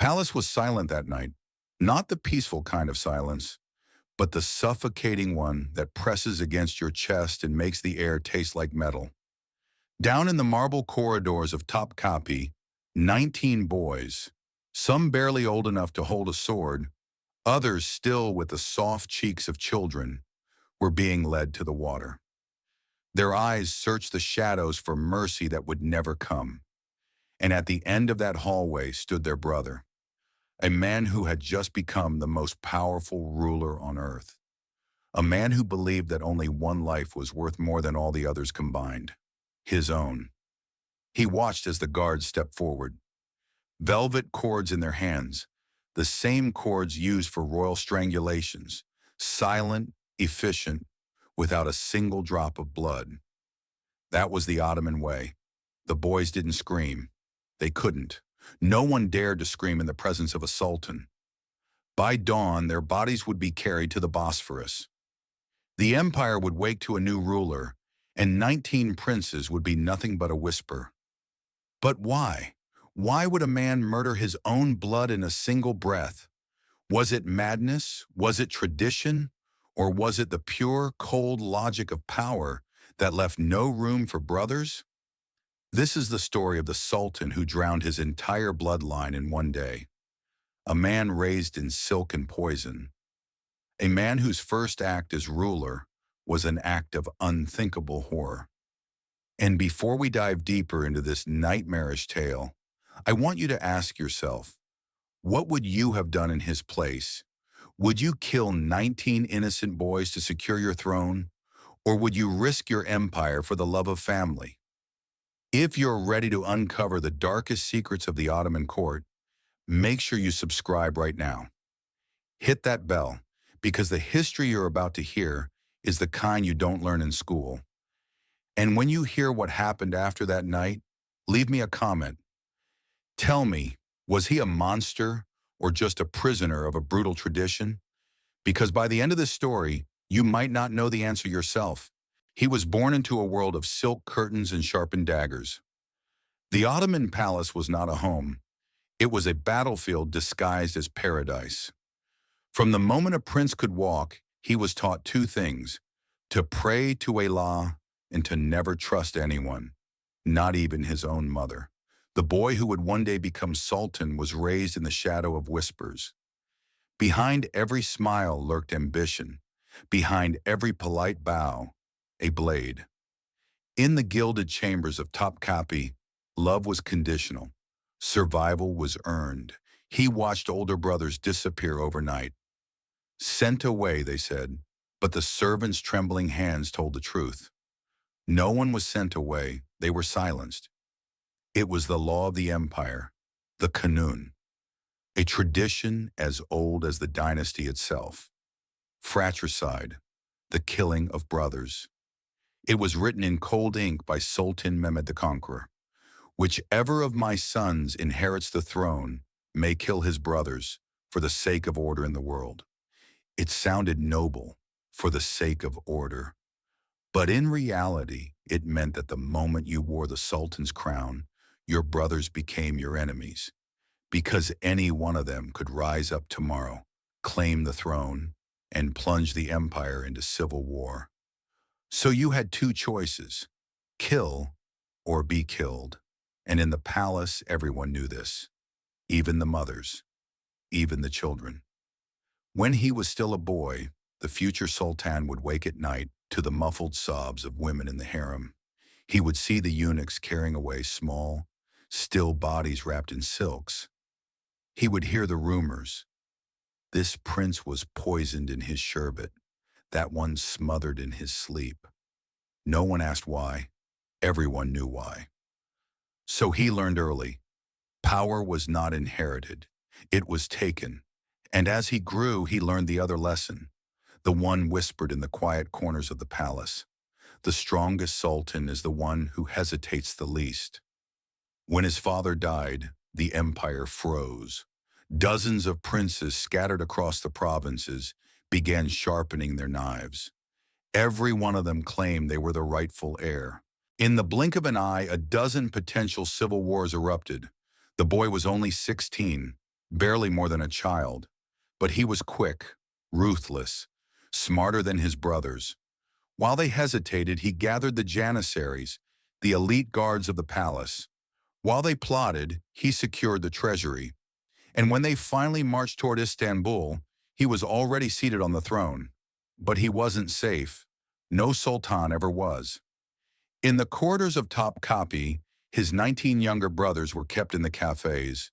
palace was silent that night, not the peaceful kind of silence, but the suffocating one that presses against your chest and makes the air taste like metal. Down in the marble corridors of Topkapi, 19 boys, some barely old enough to hold a sword, others still with the soft cheeks of children, were being led to the water. Their eyes searched the shadows for mercy that would never come. And at the end of that hallway stood their brother, a man who had just become the most powerful ruler on earth, a man who believed that only one life was worth more than all the others combined, his own. He watched as the guards stepped forward, velvet cords in their hands, the same cords used for royal strangulations, silent, efficient, without a single drop of blood. That was the Ottoman way. The boys didn't scream. They couldn't. No one dared to scream in the presence of a sultan. By dawn, their bodies would be carried to the Bosphorus. The empire would wake to a new ruler, and 19 princes would be nothing but a whisper. But why? Why would a man murder his own blood in a single breath? Was it madness? Was it tradition? Or was it the pure, cold logic of power that left no room for brothers? This is the story of the Sultan who drowned his entire bloodline in one day. A man raised in silk and poison. A man whose first act as ruler was an act of unthinkable horror. And before we dive deeper into this nightmarish tale, I want you to ask yourself, what would you have done in his place? Would you kill 19 innocent boys to secure your throne? Or would you risk your empire for the love of family? If you're ready to uncover the darkest secrets of the Ottoman court, make sure you subscribe right now. Hit that bell, because the history you're about to hear is the kind you don't learn in school. And when you hear what happened after that night, leave me a comment. Tell me, was he a monster or just a prisoner of a brutal tradition? Because by the end of this story, you might not know the answer yourself. He was born into a world of silk curtains and sharpened daggers. The Ottoman palace was not a home. It was a battlefield disguised as paradise. From the moment a prince could walk, he was taught two things: to pray to Allah and to never trust anyone, not even his own mother. The boy who would one day become sultan was raised in the shadow of whispers. Behind every smile lurked ambition. Behind every polite bow, a blade. In the gilded chambers of Topkapi, love was conditional. Survival was earned. He watched older brothers disappear overnight. Sent away, they said, but the servants' trembling hands told the truth. No one was sent away, they were silenced. It was the law of the empire, the Qanun, a tradition as old as the dynasty itself. Fratricide, the killing of brothers. It was written in cold ink by Sultan Mehmed the Conqueror. Whichever of my sons inherits the throne may kill his brothers for the sake of order in the world. It sounded noble, for the sake of order. But in reality, it meant that the moment you wore the Sultan's crown, your brothers became your enemies, because any one of them could rise up tomorrow, claim the throne, and plunge the empire into civil war. So you had two choices: kill or be killed. And in the palace, everyone knew this, even the mothers, even the children. When he was still a boy, the future sultan would wake at night to the muffled sobs of women in the harem. He would see the eunuchs carrying away small, still bodies wrapped in silks. He would hear the rumors. This prince was poisoned in his sherbet, that one smothered in his sleep. No one asked why. Everyone knew why. So he learned early. Power was not inherited. It was taken. And as he grew, he learned the other lesson, the one whispered in the quiet corners of the palace. The strongest sultan is the one who hesitates the least. When his father died, the empire froze. Dozens of princes scattered across the provinces began sharpening their knives. Every one of them claimed they were the rightful heir. In the blink of an eye, a dozen potential civil wars erupted. The boy was only 16, barely more than a child. But he was quick, ruthless, smarter than his brothers. While they hesitated, he gathered the janissaries, the elite guards of the palace. While they plotted, he secured the treasury. And when they finally marched toward Istanbul, he was already seated on the throne. But he wasn't safe. No sultan ever was. In the corridors of Topkapi, his 19 younger brothers were kept in the cafes,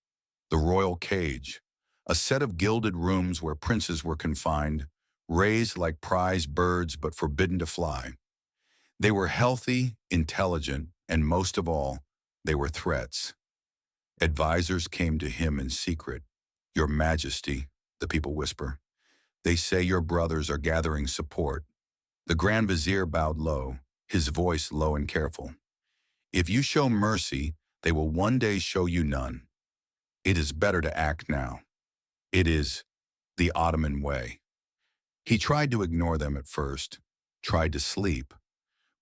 the royal cage, a set of gilded rooms where princes were confined, raised like prize birds but forbidden to fly. They were healthy, intelligent, and most of all, they were threats. Advisors came to him in secret. "Your Majesty," the people whisper. "They say your brothers are gathering support." The Grand Vizier bowed low, his voice low and careful. "If you show mercy, they will one day show you none. It is better to act now. It is the Ottoman way." He tried to ignore them at first, tried to sleep.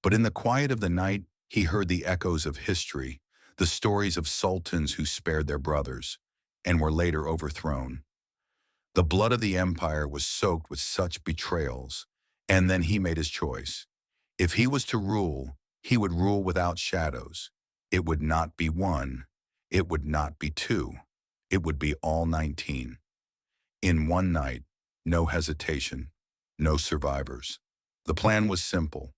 But in the quiet of the night, he heard the echoes of history, the stories of sultans who spared their brothers and were later overthrown. The blood of the empire was soaked with such betrayals, and then he made his choice. If he was to rule, he would rule without shadows. It would not be one. It would not be two. It would be all 19. In one night, no hesitation, no survivors. The plan was simple.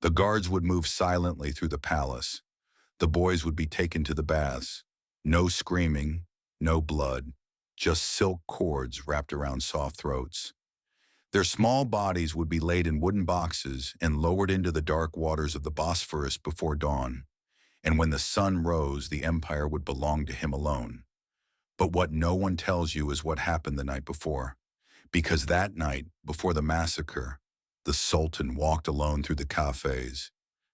The guards would move silently through the palace. The boys would be taken to the baths. No screaming, no blood, just silk cords wrapped around soft throats. Their small bodies would be laid in wooden boxes and lowered into the dark waters of the Bosphorus before dawn. And when the sun rose, the empire would belong to him alone. But what no one tells you is what happened the night before. Because that night, before the massacre, the Sultan walked alone through the cafes,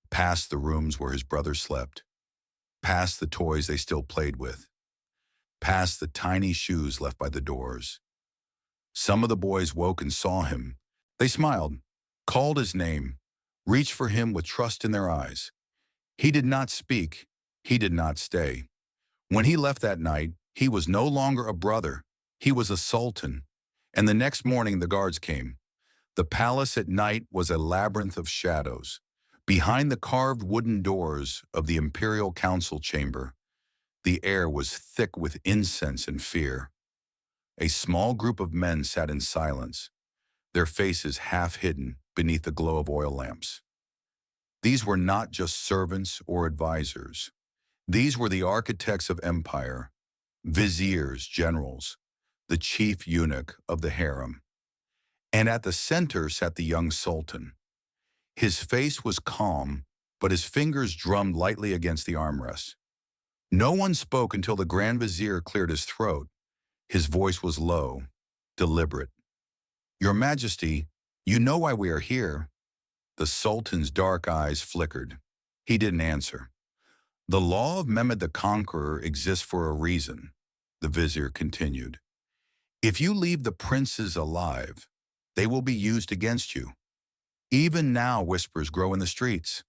past the rooms where his brothers slept, past the toys they still played with, past the tiny shoes left by the doors. Some of the boys woke and saw him. They smiled, called his name, reached for him with trust in their eyes. He did not speak. He did not stay. When he left that night, he was no longer a brother. He was a sultan. And the next morning the guards came. The palace at night was a labyrinth of shadows. Behind the carved wooden doors of the imperial council chamber, the air was thick with incense and fear. A small group of men sat in silence, their faces half hidden beneath the glow of oil lamps. These were not just servants or advisors. These were the architects of empire, viziers, generals, the chief eunuch of the harem. And at the center sat the young sultan. His face was calm, but his fingers drummed lightly against the armrests. No one spoke until the Grand Vizier cleared his throat. His voice was low, deliberate. "Your Majesty, you know why we are here." The Sultan's dark eyes flickered. He didn't answer. "The law of Mehmed the Conqueror exists for a reason," the Vizier continued. "If you leave the princes alive, they will be used against you. Even now whispers grow in the streets.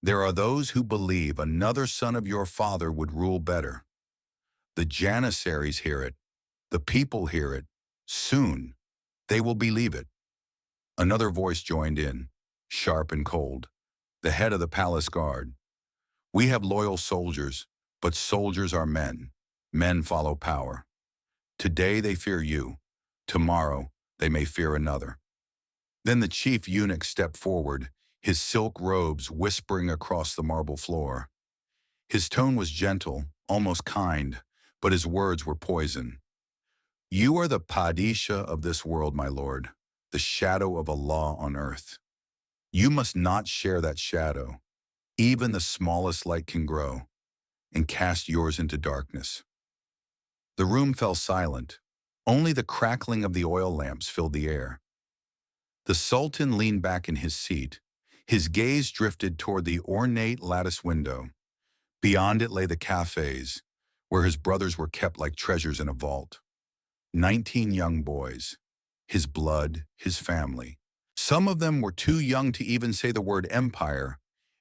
There are those who believe another son of your father would rule better. The janissaries hear it. The people hear it. Soon, they will believe it." Another voice joined in, sharp and cold, the head of the palace guard. "We have loyal soldiers, but soldiers are men. Men follow power. Today they fear you. Tomorrow they may fear another." Then the chief eunuch stepped forward, his silk robes whispering across the marble floor. His tone was gentle, almost kind, but his words were poison. "You are the Padishah of this world, my lord, the shadow of a law on earth. You must not share that shadow. Even the smallest light can grow and cast yours into darkness." The room fell silent. Only the crackling of the oil lamps filled the air. The Sultan leaned back in his seat. His gaze drifted toward the ornate lattice window. Beyond it lay the cafes, where his brothers were kept like treasures in a vault. 19 young boys, his blood, his family. Some of them were too young to even say the word empire,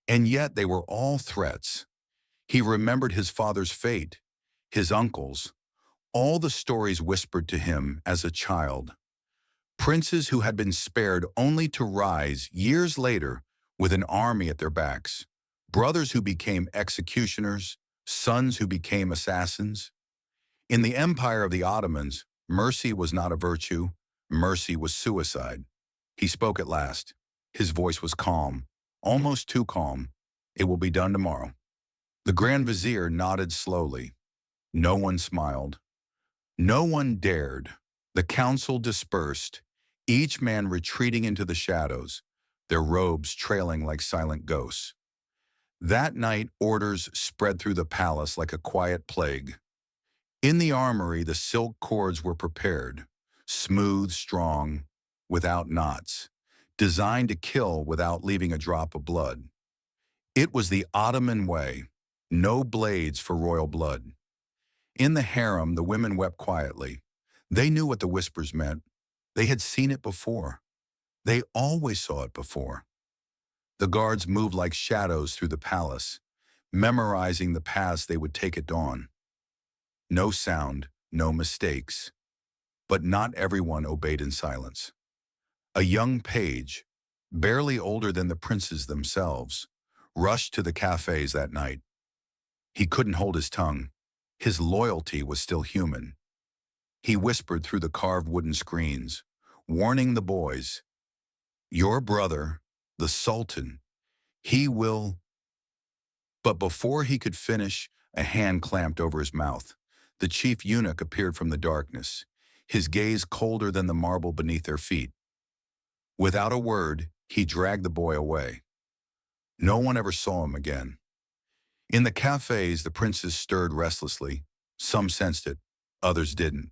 and yet they were all threats. He remembered his father's fate, his uncle's. All the stories whispered to him as a child. Princes who had been spared only to rise years later with an army at their backs. Brothers who became executioners, sons who became assassins. In the empire of the Ottomans, mercy was not a virtue, mercy was suicide. He spoke at last. His voice was calm, almost too calm. It will be done tomorrow. The Grand Vizier nodded slowly. No one smiled. No one dared. The council dispersed, each man retreating into the shadows, their robes trailing like silent ghosts. That night, orders spread through the palace like a quiet plague. In the armory, the silk cords were prepared, smooth, strong, without knots, designed to kill without leaving a drop of blood. It was the Ottoman way, no blades for royal blood. In the harem, the women wept quietly. They knew what the whispers meant. They had seen it before. They always saw it before. The guards moved like shadows through the palace, memorizing the paths they would take at dawn. No sound, no mistakes. But not everyone obeyed in silence. A young page, barely older than the princes themselves, rushed to the cafes that night. He couldn't hold his tongue. His loyalty was still human. He whispered through the carved wooden screens, warning the boys, "Your brother, the Sultan, he will—" But before he could finish, a hand clamped over his mouth. The chief eunuch appeared from the darkness, his gaze colder than the marble beneath their feet. Without a word, he dragged the boy away. No one ever saw him again. In the cafes, the princes stirred restlessly. Some sensed it, others didn't.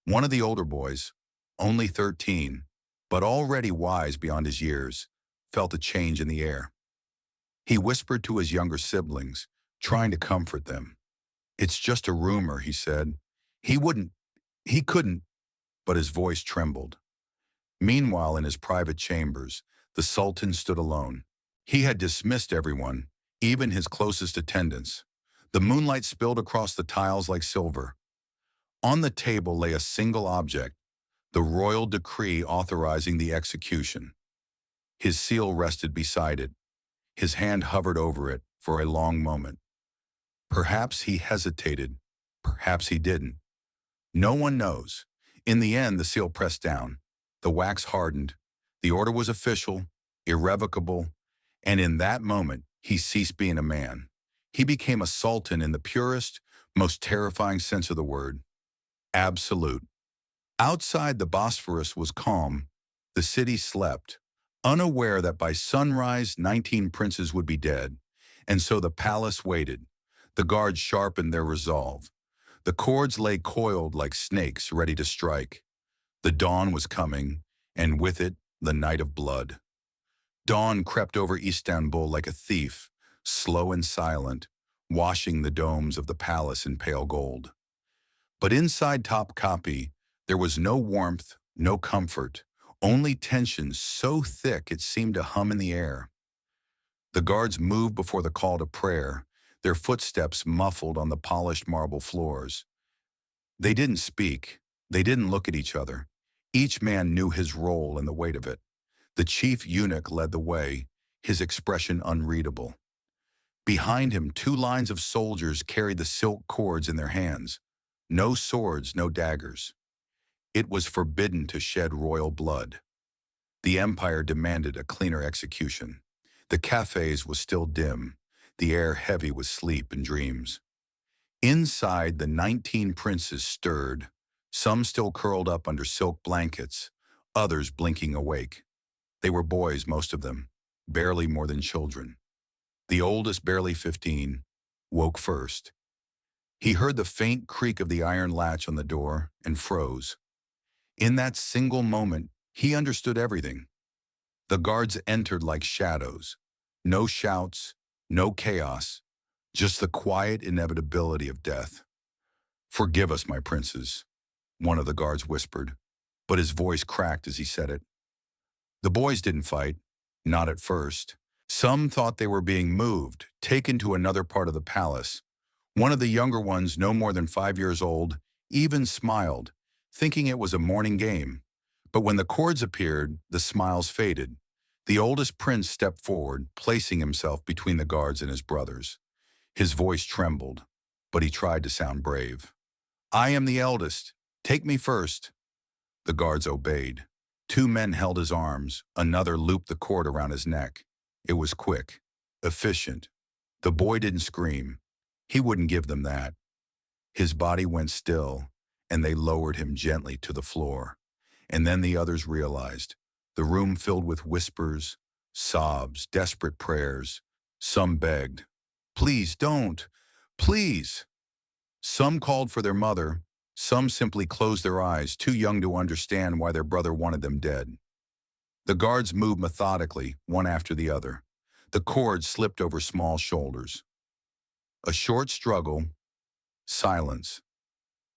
One of the older boys, only 13, but already wise beyond his years, felt a change in the air. He whispered to his younger siblings, trying to comfort them. "It's just a rumor," he said. He couldn't, but his voice trembled. Meanwhile, in his private chambers, the Sultan stood alone. He had dismissed everyone, even his closest attendants. The moonlight spilled across the tiles like silver. On the table lay a single object, the royal decree authorizing the execution. His seal rested beside it. His hand hovered over it for a long moment. Perhaps he hesitated. Perhaps he didn't. No one knows. In the end, the seal pressed down. The wax hardened. The order was official, irrevocable, and in that moment, he ceased being a man. He became a sultan in the purest, most terrifying sense of the word. Absolute. Outside, the Bosphorus was calm. The city slept, unaware that by sunrise, 19 princes would be dead. And so the palace waited. The guards sharpened their resolve. The cords lay coiled like snakes ready to strike. The dawn was coming, and with it, the night of blood. Dawn crept over Istanbul like a thief, slow and silent, washing the domes of the palace in pale gold. But inside Topkapi, there was no warmth, no comfort, only tension so thick it seemed to hum in the air. The guards moved before the call to prayer, their footsteps muffled on the polished marble floors. They didn't speak. They didn't look at each other. Each man knew his role and the weight of it. The chief eunuch led the way, his expression unreadable. Behind him, 2 lines of soldiers carried the silk cords in their hands. No swords, no daggers. It was forbidden to shed royal blood. The empire demanded a cleaner execution. The cafes was still dim, the air heavy with sleep and dreams. Inside, the 19 princes stirred, some still curled up under silk blankets, others blinking awake. They were boys, most of them, barely more than children. The oldest, barely 15, woke first. He heard the faint creak of the iron latch on the door and froze. In that single moment, he understood everything. The guards entered like shadows. No shouts, no chaos, just the quiet inevitability of death. "Forgive us, my princes," one of the guards whispered, but his voice cracked as he said it. The boys didn't fight, not at first. Some thought they were being moved, taken to another part of the palace. One of the younger ones, no more than 5 years old, even smiled, thinking it was a morning game. But when the cords appeared, the smiles faded. The oldest prince stepped forward, placing himself between the guards and his brothers. His voice trembled, but he tried to sound brave. "I am the eldest. Take me first." The guards obeyed. Two men held his arms, another looped the cord around his neck. It was quick, efficient. The boy didn't scream. He wouldn't give them that. His body went still, and they lowered him gently to the floor. And then the others realized, the room filled with whispers, sobs, desperate prayers. Some begged, "Please don't, please." Some called for their mother. Some simply closed their eyes, too young to understand why their brother wanted them dead. The guards moved methodically, one after the other. The cords slipped over small shoulders. A short struggle, silence.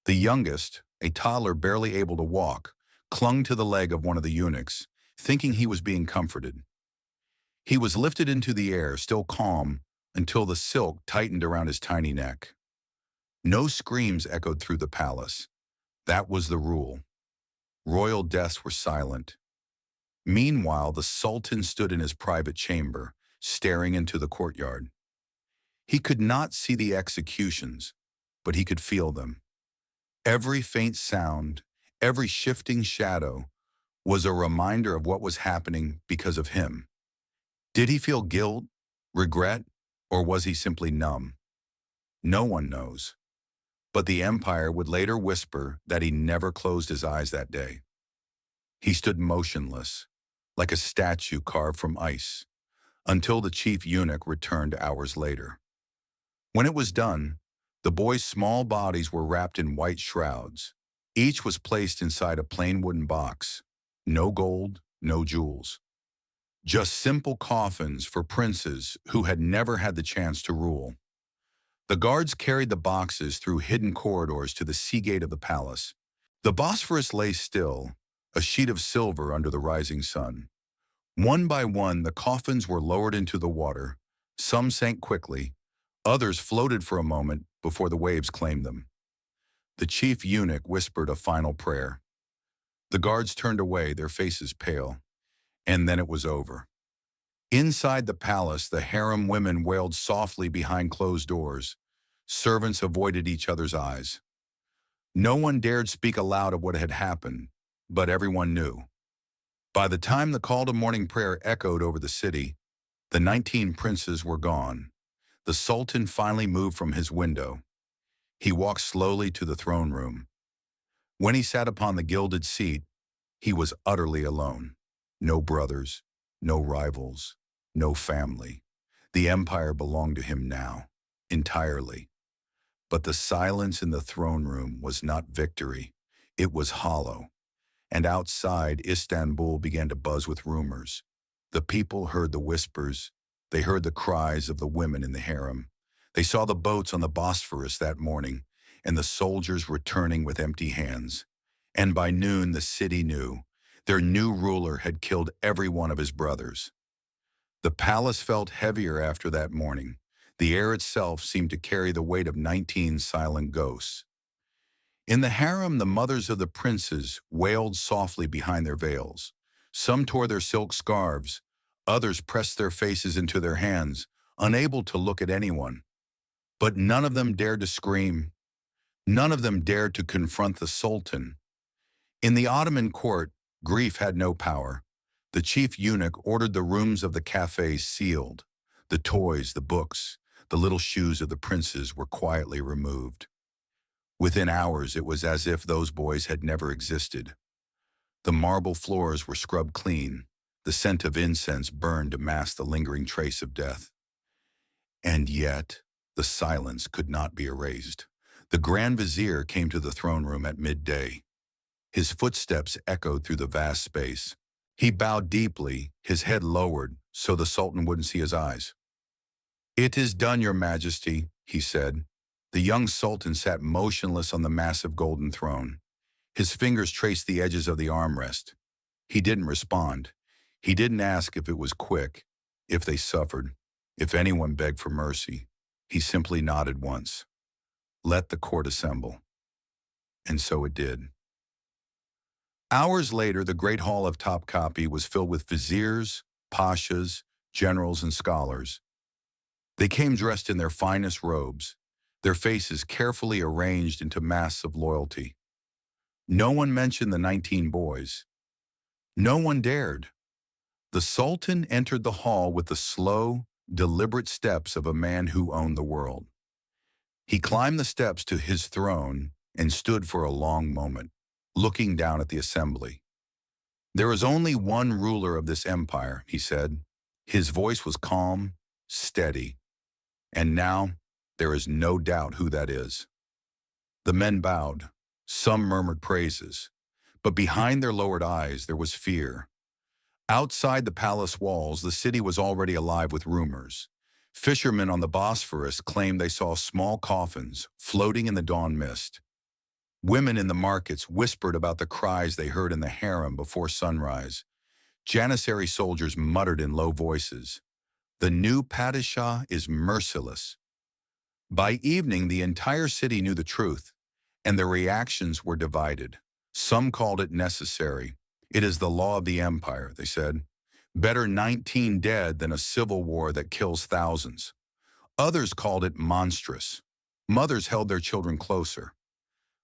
The youngest, a toddler barely able to walk, clung to the leg of one of the eunuchs, thinking he was being comforted. He was lifted into the air, still calm, until the silk tightened around his tiny neck. No screams echoed through the palace. That was the rule. Royal deaths were silent. Meanwhile, the Sultan stood in his private chamber, staring into the courtyard. He could not see the executions, but he could feel them. Every faint sound, every shifting shadow, was a reminder of what was happening because of him. Did he feel guilt, regret, or was he simply numb? No one knows. But the empire would later whisper that he never closed his eyes that day. He stood motionless, like a statue carved from ice, until the chief eunuch returned hours later. When it was done, the boys' small bodies were wrapped in white shrouds. Each was placed inside a plain wooden box. No gold, no jewels. Just simple coffins for princes who had never had the chance to rule. The guards carried the boxes through hidden corridors to the sea gate of the palace. The Bosphorus lay still, a sheet of silver under the rising sun. One by one, the coffins were lowered into the water. Some sank quickly. Others floated for a moment before the waves claimed them. The chief eunuch whispered a final prayer. The guards turned away, their faces pale. And then it was over. Inside the palace, the harem women wailed softly behind closed doors. Servants avoided each other's eyes. No one dared speak aloud of what had happened, but everyone knew. By the time the call to morning prayer echoed over the city, the 19 princes were gone. The Sultan finally moved from his window. He walked slowly to the throne room. When he sat upon the gilded seat, he was utterly alone. No brothers, no rivals, no family. The empire belonged to him now, entirely. But the silence in the throne room was not victory. It was hollow. And outside, Istanbul began to buzz with rumors. The people heard the whispers. They heard the cries of the women in the harem. They saw the boats on the Bosphorus that morning, and the soldiers returning with empty hands. And by noon, the city knew. Their new ruler had killed every one of his brothers. The palace felt heavier after that morning. The air itself seemed to carry the weight of 19 silent ghosts. In the harem, the mothers of the princes wailed softly behind their veils. Some tore their silk scarves. Others pressed their faces into their hands, unable to look at anyone. But none of them dared to scream. None of them dared to confront the Sultan. In the Ottoman court, grief had no power. The chief eunuch ordered the rooms of the cafes sealed. The toys, the books, the little shoes of the princes were quietly removed. Within hours, it was as if those boys had never existed. The marble floors were scrubbed clean. The scent of incense burned to mask the lingering trace of death. And yet, the silence could not be erased. The Grand Vizier came to the throne room at midday. His footsteps echoed through the vast space. He bowed deeply, his head lowered, so the Sultan wouldn't see his eyes. "It is done, Your Majesty," he said. The young Sultan sat motionless on the massive golden throne. His fingers traced the edges of the armrest. He didn't respond. He didn't ask if it was quick, if they suffered, if anyone begged for mercy. He simply nodded once. "Let the court assemble." And so it did. Hours later, the great hall of Topkapi was filled with viziers, pashas, generals, and scholars. They came dressed in their finest robes, their faces carefully arranged into masks of loyalty. No one mentioned the 19 boys. No one dared. The Sultan entered the hall with the slow, deliberate steps of a man who owned the world. He climbed the steps to his throne and stood for a long moment, looking down at the assembly. "There is only one ruler of this empire," he said. His voice was calm, steady. "And now, there is no doubt who that is." The men bowed. Some murmured praises. But behind their lowered eyes, there was fear. Outside the palace walls, the city was already alive with rumors. Fishermen on the Bosphorus claimed they saw small coffins floating in the dawn mist. Women in the markets whispered about the cries they heard in the harem before sunrise. Janissary soldiers muttered in low voices, "The new Padishah is merciless." By evening, the entire city knew the truth, and the reactions were divided. Some called it necessary. "It is the law of the empire," they said. "Better 19 dead than a civil war that kills thousands." Others called it monstrous. Mothers held their children closer.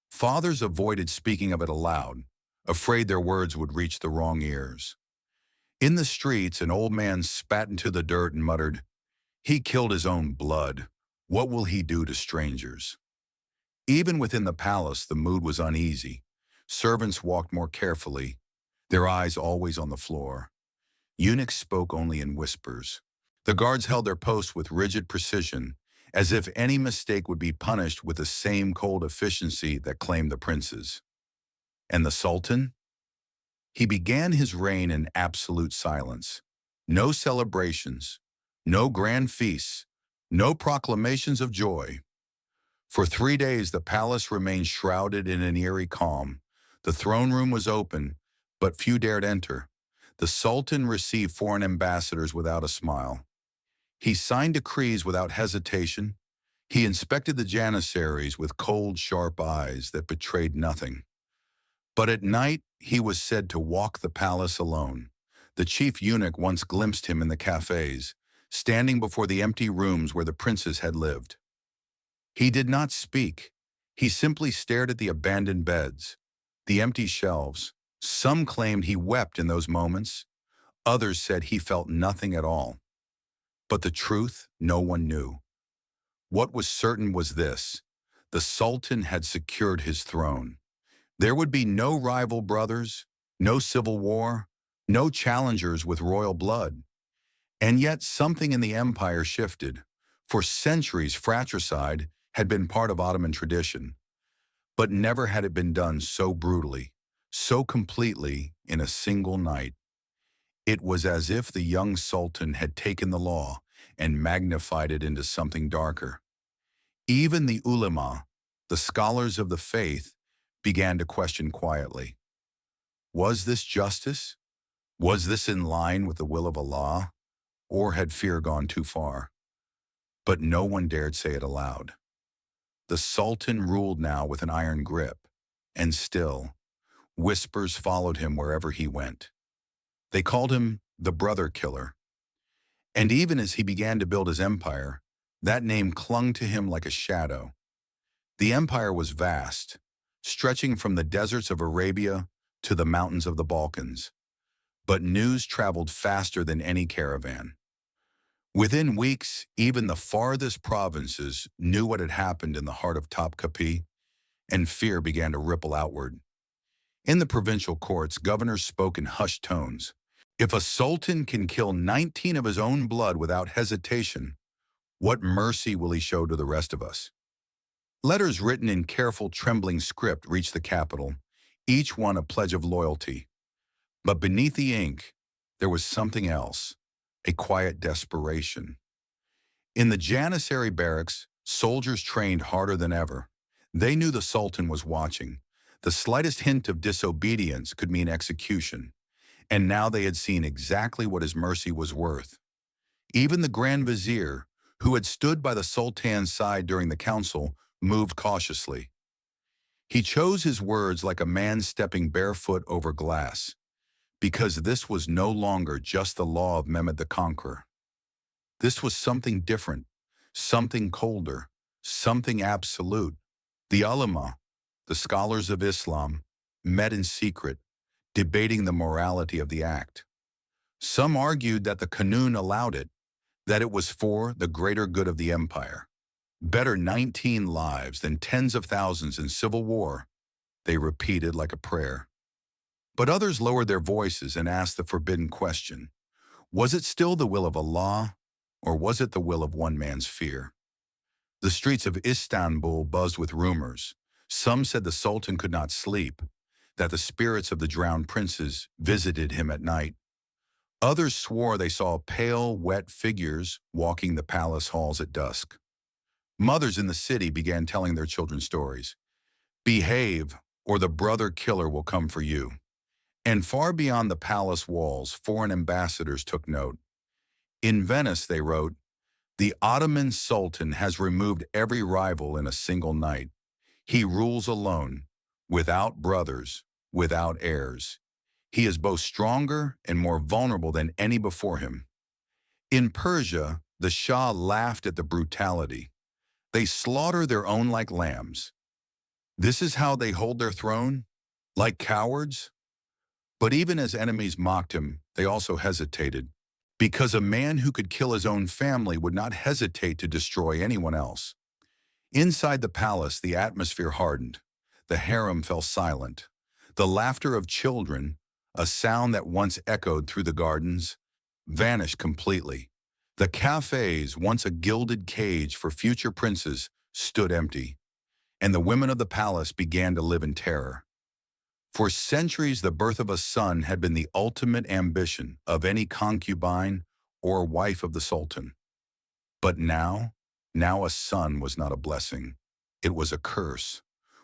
Fathers avoided speaking of it aloud, afraid their words would reach the wrong ears. In the streets, an old man spat into the dirt and muttered, "He killed his own blood. What will he do to strangers?" Even within the palace, the mood was uneasy. Servants walked more carefully, their eyes always on the floor. Eunuchs spoke only in whispers. The guards held their posts with rigid precision, as if any mistake would be punished with the same cold efficiency that claimed the princes. And the Sultan? He began his reign in absolute silence. No celebrations, no grand feasts, no proclamations of joy. For 3 days, the palace remained shrouded in an eerie calm. The throne room was open, but few dared enter. The Sultan received foreign ambassadors without a smile. He signed decrees without hesitation. He inspected the janissaries with cold, sharp eyes that betrayed nothing. But at night, he was said to walk the palace alone. The chief eunuch once glimpsed him in the cafes, standing before the empty rooms where the princes had lived. He did not speak. He simply stared at the abandoned beds, the empty shelves. Some claimed he wept in those moments. Others said he felt nothing at all. But the truth, no one knew. What was certain was this: the Sultan had secured his throne. There would be no rival brothers, no civil war, no challengers with royal blood. And yet something in the empire shifted. For centuries, fratricide had been part of Ottoman tradition, but never had it been done so brutally, so completely in a single night. It was as if the young Sultan had taken the law and magnified it into something darker. Even the ulama, the scholars of the faith, began to question quietly. Was this justice? Was this in line with the will of Allah? Or had fear gone too far? But no one dared say it aloud. The Sultan ruled now with an iron grip, and still, whispers followed him wherever he went. They called him the brother killer. And even as he began to build his empire, that name clung to him like a shadow. The empire was vast, stretching from the deserts of Arabia to the mountains of the Balkans. But news traveled faster than any caravan. Within weeks, even the farthest provinces knew what had happened in the heart of Topkapi, and fear began to ripple outward. In the provincial courts, governors spoke in hushed tones. If a sultan can kill 19 of his own blood without hesitation, what mercy will he show to the rest of us? Letters written in careful, trembling script reached the capital, each one a pledge of loyalty. But beneath the ink, there was something else, a quiet desperation. In the Janissary barracks, soldiers trained harder than ever. They knew the Sultan was watching. The slightest hint of disobedience could mean execution, and now they had seen exactly what his mercy was worth. Even the Grand Vizier, who had stood by the Sultan's side during the council, moved cautiously. He chose his words like a man stepping barefoot over glass, because this was no longer just the law of Mehmed the Conqueror. This was something different, something colder, something absolute. The ulama, the scholars of Islam, met in secret, debating the morality of the act. Some argued that the Qanun allowed it, that it was for the greater good of the empire. Better 19 lives than tens of thousands in civil war, they repeated like a prayer. But others lowered their voices and asked the forbidden question: was it still the will of Allah, or was it the will of one man's fear? The streets of Istanbul buzzed with rumors. Some said the Sultan could not sleep, that the spirits of the drowned princes visited him at night. Others swore they saw pale, wet figures walking the palace halls at dusk. Mothers in the city began telling their children stories. Behave, or the brother killer will come for you. And far beyond the palace walls, foreign ambassadors took note. In Venice, they wrote, "The Ottoman Sultan has removed every rival in a single night. He rules alone, without brothers, without heirs. He is both stronger and more vulnerable than any before him." In Persia, the Shah laughed at the brutality. They slaughter their own like lambs. This is how they hold their throne? Like cowards? But even as enemies mocked him, they also hesitated, because a man who could kill his own family would not hesitate to destroy anyone else. Inside the palace, the atmosphere hardened. The harem fell silent. The laughter of children, a sound that once echoed through the gardens, vanished completely. The cafes, once a gilded cage for future princes, stood empty, and the women of the palace began to live in terror. For centuries, the birth of a son had been the ultimate ambition of any concubine or wife of the Sultan. But now a son was not a blessing. It was a curse.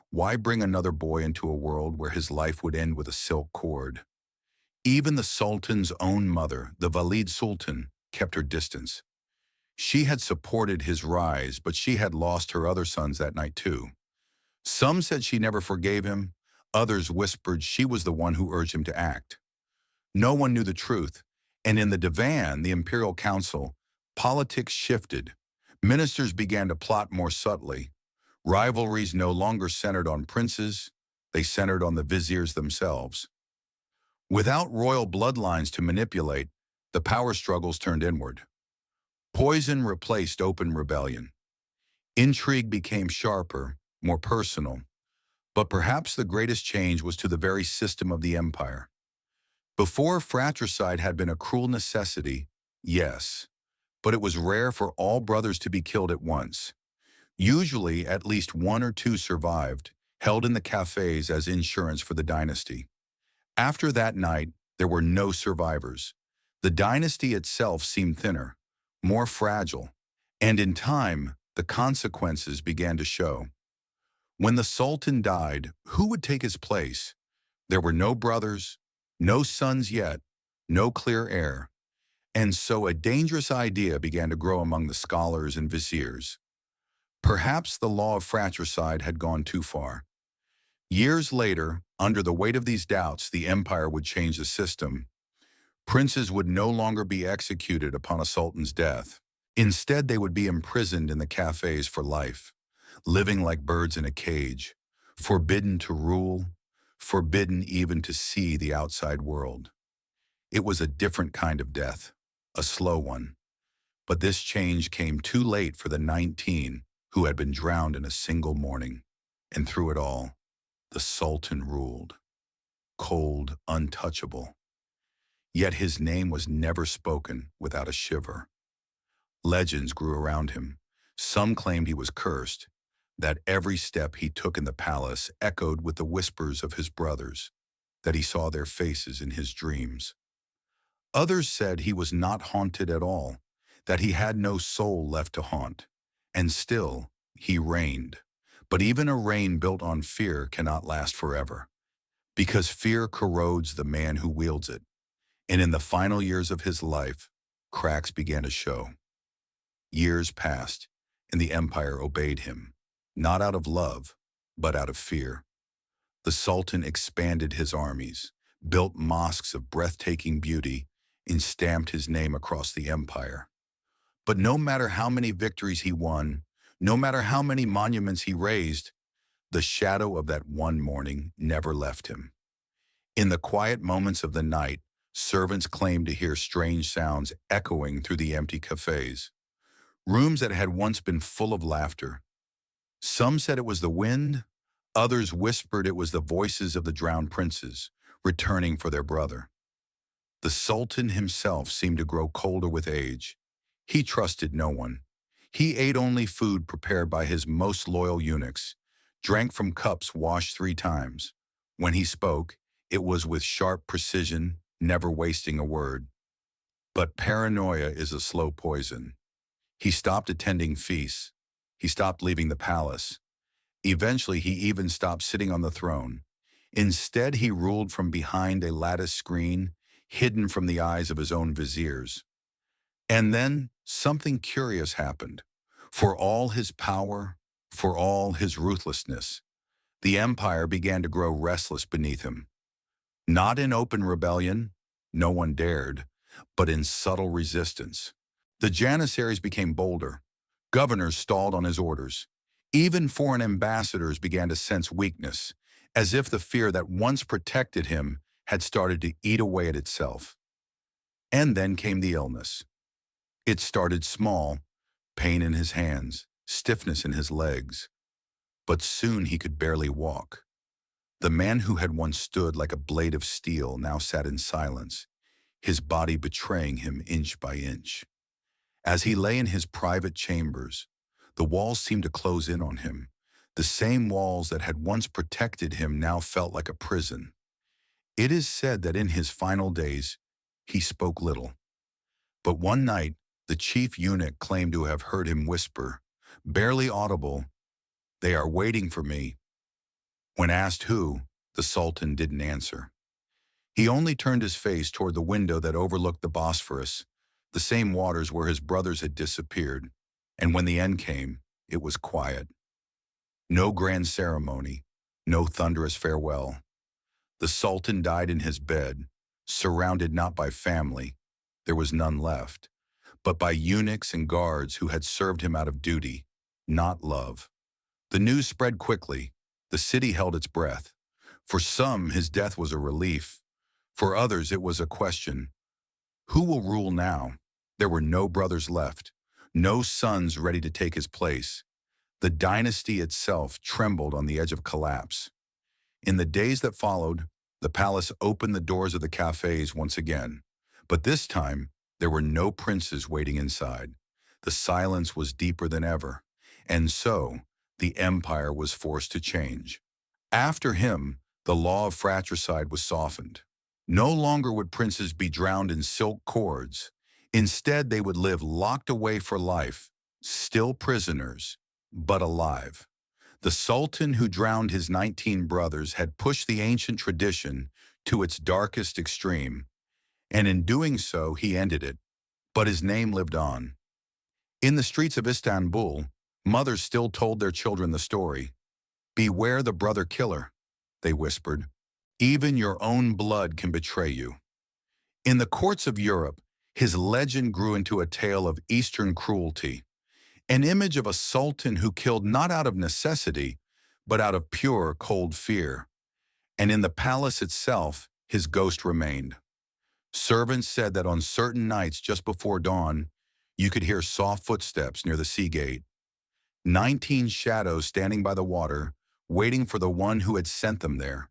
Why bring another boy into a world where his life would end with a silk cord? Even the Sultan's own mother, the Valid Sultan, kept her distance. She had supported his rise, but she had lost her other sons that night too. Some said she never forgave him. Others whispered she was the one who urged him to act. No one knew the truth, and in the Divan, the imperial council, politics shifted. Ministers began to plot more subtly. Rivalries no longer centered on princes, they centered on the viziers themselves. Without royal bloodlines to manipulate, the power struggles turned inward. Poison replaced open rebellion. Intrigue became sharper, more personal. But perhaps the greatest change was to the very system of the empire. Before, fratricide had been a cruel necessity, yes, but it was rare for all brothers to be killed at once. Usually, at least one or two survived, held in the cafes as insurance for the dynasty. After that night, there were no survivors. The dynasty itself seemed thinner, more fragile, and in time, the consequences began to show. When the Sultan died, who would take his place? There were no brothers, no sons yet, no clear heir. And so a dangerous idea began to grow among the scholars and viziers. Perhaps the law of fratricide had gone too far. Years later, under the weight of these doubts, the empire would change the system. Princes would no longer be executed upon a sultan's death. Instead, they would be imprisoned in the cafes for life, living like birds in a cage, forbidden to rule, forbidden even to see the outside world. It was a different kind of death, a slow one. But this change came too late for the 19 who had been drowned in a single morning. And through it all, the Sultan ruled, cold, untouchable. Yet his name was never spoken without a shiver. Legends grew around him. Some claimed he was cursed, that every step he took in the palace echoed with the whispers of his brothers, that he saw their faces in his dreams. Others said he was not haunted at all, that he had no soul left to haunt. And still, he reigned. But even a reign built on fear cannot last forever, because fear corrodes the man who wields it. And in the final years of his life, cracks began to show. Years passed, and the empire obeyed him, not out of love, but out of fear. The Sultan expanded his armies, built mosques of breathtaking beauty, and stamped his name across the empire. But no matter how many victories he won, no matter how many monuments he raised, the shadow of that one morning never left him. In the quiet moments of the night, servants claimed to hear strange sounds echoing through the empty cafes, rooms that had once been full of laughter. Some said it was the wind, others whispered it was the voices of the drowned princes, returning for their brother. The Sultan himself seemed to grow colder with age. He trusted no one. He ate only food prepared by his most loyal eunuchs, drank from cups washed 3 times. When he spoke, it was with sharp precision, never wasting a word. But paranoia is a slow poison. He stopped attending feasts. He stopped leaving the palace. Eventually, he even stopped sitting on the throne. Instead, he ruled from behind a lattice screen, hidden from the eyes of his own viziers. And then something curious happened. For all his power, for all his ruthlessness, the empire began to grow restless beneath him. Not in open rebellion, no one dared, but in subtle resistance. The Janissaries became bolder. Governors stalled on his orders. Even foreign ambassadors began to sense weakness, as if the fear that once protected him had started to eat away at itself. And then came the illness. It started small, pain in his hands, stiffness in his legs. But soon he could barely walk. The man who had once stood like a blade of steel now sat in silence, his body betraying him inch by inch. As he lay in his private chambers, the walls seemed to close in on him. The same walls that had once protected him now felt like a prison. It is said that in his final days, he spoke little. But one night, the chief eunuch claimed to have heard him whisper, barely audible, "They are waiting for me." When asked who, the Sultan didn't answer. He only turned his face toward the window that overlooked the Bosphorus, the same waters where his brothers had disappeared. And when the end came, it was quiet. No grand ceremony, no thunderous farewell. The Sultan died in his bed, surrounded not by family, there was none left, but by eunuchs and guards who had served him out of duty, not love. The news spread quickly. The city held its breath. For some, his death was a relief. For others, it was a question. Who will rule now? There were no brothers left, no sons ready to take his place. The dynasty itself trembled on the edge of collapse. In the days that followed, the palace opened the doors of the cafes once again. But this time, there were no princes waiting inside. The silence was deeper than ever. And so, the empire was forced to change. After him, the law of fratricide was softened. No longer would princes be drowned in silk cords. Instead, they would live locked away for life, still prisoners, but alive. The Sultan who drowned his 19 brothers had pushed the ancient tradition to its darkest extreme, and in doing so, he ended it. But his name lived on. In the streets of Istanbul, mothers still told their children the story. "Beware the brother killer," they whispered. "Even your own blood can betray you." In the courts of Europe, his legend grew into a tale of Eastern cruelty, an image of a sultan who killed not out of necessity, but out of pure, cold fear. And in the palace itself, his ghost remained. Servants said that on certain nights just before dawn, you could hear soft footsteps near the sea gate. 19 shadows standing by the water, waiting for the one who had sent them there.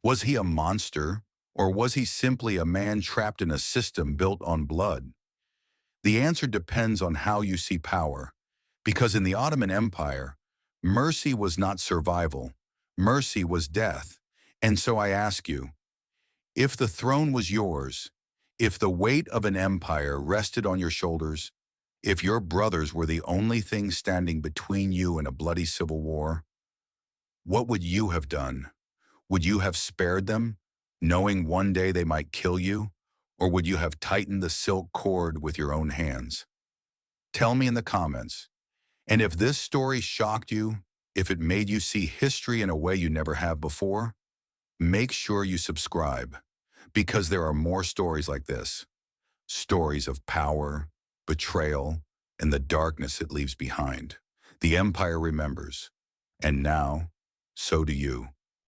Was he a monster, or was he simply a man trapped in a system built on blood? The answer depends on how you see power, because in the Ottoman Empire, mercy was not survival, mercy was death. And so I ask you, if the throne was yours, if the weight of an empire rested on your shoulders, if your brothers were the only thing standing between you and a bloody civil war, what would you have done? Would you have spared them, knowing one day they might kill you? Or would you have tightened the silk cord with your own hands? Tell me in the comments. And if this story shocked you, if it made you see history in a way you never have before, make sure you subscribe because there are more stories like this. Stories of power, betrayal, and the darkness it leaves behind. The empire remembers. And now, so do you.